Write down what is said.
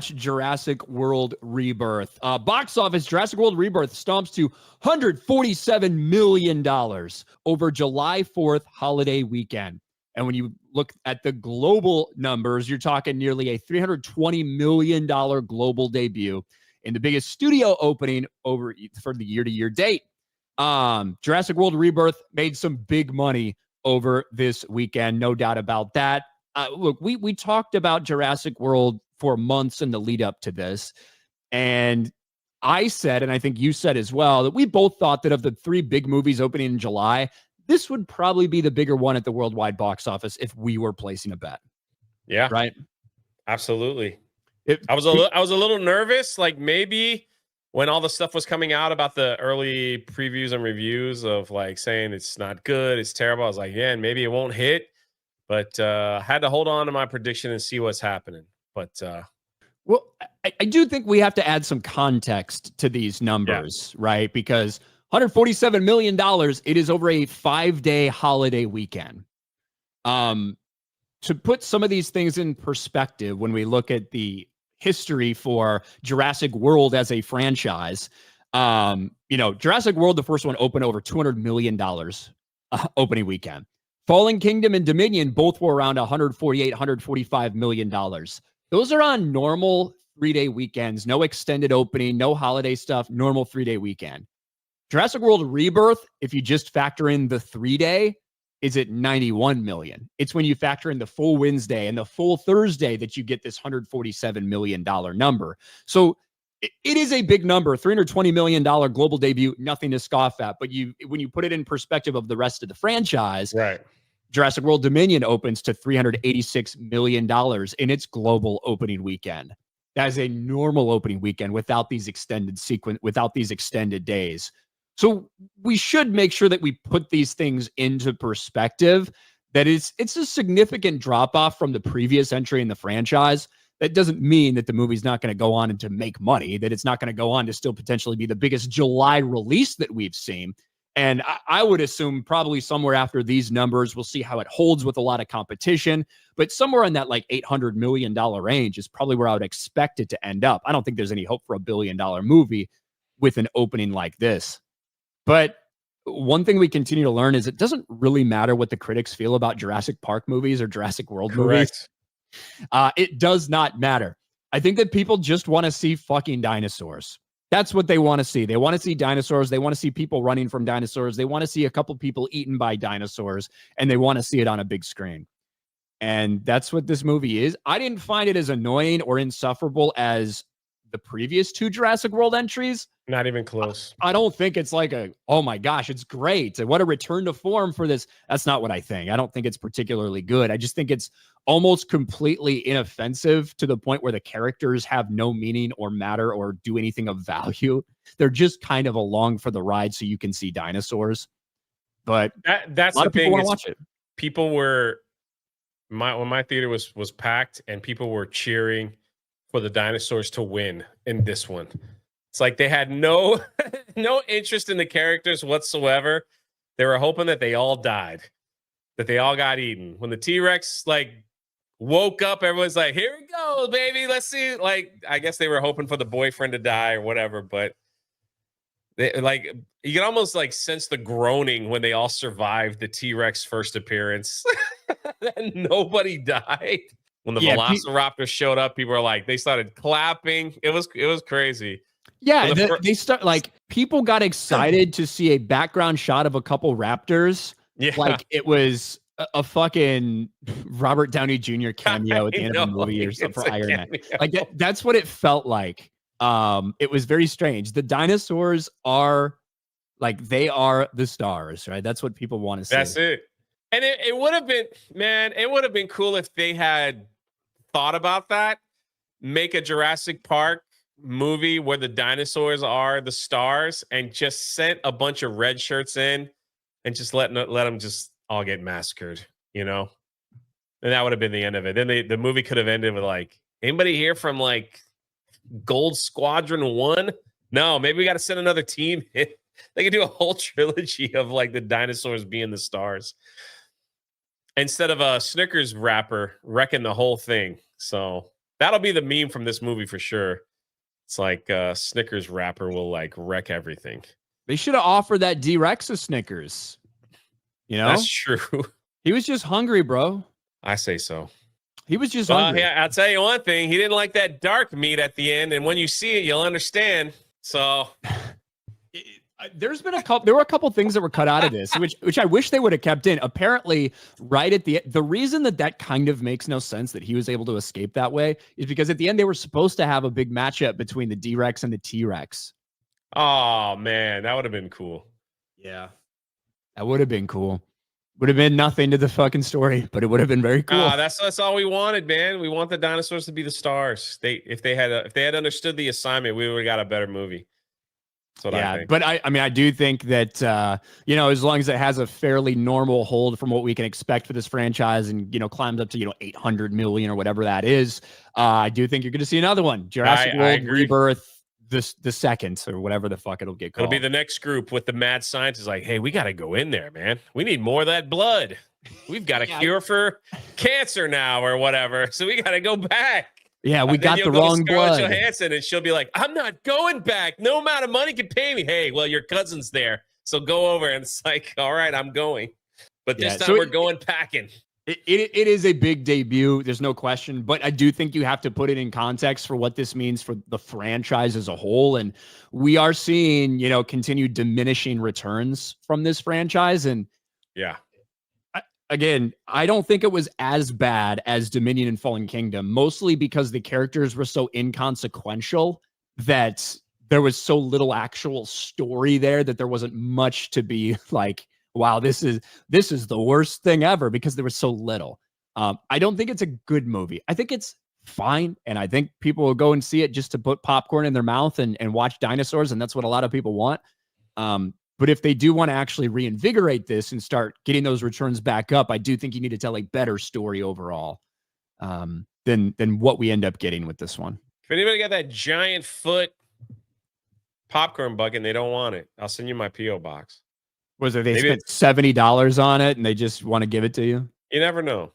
Jurassic World Rebirth. Box office, Jurassic World Rebirth stomps to $147 million over July 4th holiday weekend. And when you look at the global numbers, you're talking nearly a $320 million global debut in the biggest studio opening over for the year-to-year date. Jurassic World Rebirth made some big money over this weekend, no doubt about that. Look, we talked about Jurassic World for months in the lead up to this. And I said, and I think you said as well, that we both thought that of the three big movies opening in July, this would probably be the bigger one at the worldwide box office if we were placing a bet. Yeah. Right? Absolutely. I was a little nervous, like maybe when all the stuff was coming out about the early previews and reviews of like saying it's not good, it's terrible. I was like, yeah, and maybe it won't hit. But I had to hold on to my prediction and see what's happening. But well, I do think we have to add some context to these numbers, right? Because $147 million, it is over a 5-day holiday weekend. To put some of these things in perspective, when we look at the history for Jurassic World as a franchise, Jurassic World, the first one, opened over $200 million opening weekend. Fallen Kingdom and Dominion both were around $145 million. Those are on normal 3-day weekends, no extended opening, no holiday stuff, normal 3-day weekend. Jurassic World Rebirth, if you just factor in the 3-day, is at $91 million. It's when you factor in the full Wednesday and the full Thursday that you get this $147 million number. So it is a big number, $320 million global debut, nothing to scoff at. But when you put it in perspective of the rest of the franchise, right? Jurassic World Dominion opens to $386 million in its global opening weekend. That is a normal opening weekend without these extended days. So we should make sure that we put these things into perspective, that it's a significant drop-off from the previous entry in the franchise. That doesn't mean that the movie's not going to go on and to make money, that it's not going to go on to still potentially be the biggest July release that we've seen. And I would assume probably somewhere after these numbers, we'll see how it holds with a lot of competition. But somewhere in that like $800 million range is probably where I would expect it to end up. I don't think there's any hope for $1 billion movie with an opening like this. But one thing we continue to learn is it doesn't really matter what the critics feel about Jurassic Park movies or Jurassic World movies. It does not matter. I think that people just want to see fucking dinosaurs. That's what they want to see. They want to see dinosaurs. They want to see people running from dinosaurs. They want to see a couple people eaten by dinosaurs, and they want to see it on a big screen. And that's what this movie is. I didn't find it as annoying or insufferable as the previous two Jurassic World entries. Not even close. I don't think it's like oh my gosh, it's great. What a return to form for this. That's not what I think. I don't think it's particularly good. I just think it's almost completely inoffensive to the point where the characters have no meaning or matter or do anything of value. They're just kind of along for the ride so you can see dinosaurs. But that's a lot the of people thing want to watch it. People were when my theater was packed and people were cheering for the dinosaurs to win in this one. It's like they had no interest in the characters whatsoever. They were hoping that they all died, that they all got eaten. When the T-Rex like woke up, everyone's like, "Here we go, baby. Let's see." Like, I guess they were hoping for the boyfriend to die or whatever, but they, like, you can almost like sense the groaning when they all survived the T-Rex first appearance. And nobody died. When the Velociraptor showed up, people were like, they started clapping. It was crazy. Yeah, they start like people got excited to see a background shot of a couple raptors. Yeah, like it was a fucking Robert Downey Jr. cameo at the end of the movie or something for Iron Man. Like that's what it felt like. It was very strange. The dinosaurs are like they are the stars, right? That's what people want to see. That's it. And it would have been, man, it would have been cool if they had thought about that. Make a Jurassic Park movie where the dinosaurs are the stars and just sent a bunch of red shirts in and just let them just all get massacred, you know? And that would have been the end of it. Then the movie could have ended with like, anybody here from like Gold Squadron 1? No, maybe we got to send another team in. They could do a whole trilogy of like the dinosaurs being the stars instead of a Snickers wrapper wrecking the whole thing. So That'll be the meme from this movie for sure. It's like Snickers wrapper will like wreck everything. They should have offered that D-Rex a Snickers. You know? That's true. He was just hungry, bro. I say so. He was just hungry. Yeah, I'll tell you one thing. He didn't like that dark meat at the end, and when you see it, you'll understand. So there were a couple things that were cut out of this, which I wish they would have kept in. Apparently, right at the reason that kind of makes no sense that he was able to escape that way is because at the end they were supposed to have a big matchup between the D-Rex and the T-Rex. Oh man, that would have been cool. Yeah, that would have been cool. Would have been nothing to the fucking story, but it would have been very cool. That's all we wanted, man. We want the dinosaurs to be the stars. If they had understood the assignment, we would have got a better movie. That's what I think. But I do think that as long as it has a fairly normal hold from what we can expect for this franchise, and climbs up to 800 million or whatever that is, I do think you're going to see another one. Jurassic World Rebirth. The second, or whatever the fuck it'll get called. It'll be the next group with the mad scientists like, hey, we got to go in there, man. We need more of that blood. We've got a cure for cancer now or whatever. So we got to go back. Yeah, we got the wrong blood. Johansson, and she'll be like, I'm not going back. No amount of money can pay me. Hey, well, your cousin's there. So go over. And it's like, all right, I'm going. But this time we're going packing. It is a big debut. There's no question, but I do think you have to put it in context for what this means for the franchise as a whole. And we are seeing, continued diminishing returns from this franchise. And yeah, I don't think it was as bad as Dominion and Fallen Kingdom, mostly because the characters were so inconsequential that there was so little actual story there that there wasn't much to be like, wow, this is the worst thing ever, because there was so little. I don't think it's a good movie. I think it's fine, and I think people will go and see it just to put popcorn in their mouth and watch dinosaurs, and that's what a lot of people want. But if they do want to actually reinvigorate this and start getting those returns back up, I do think you need to tell a better story overall than what we end up getting with this one. If anybody got that giant foot popcorn bucket and they don't want it, I'll send you my P.O. box. Was it they spent $70 on it and they just want to give it to you? You never know.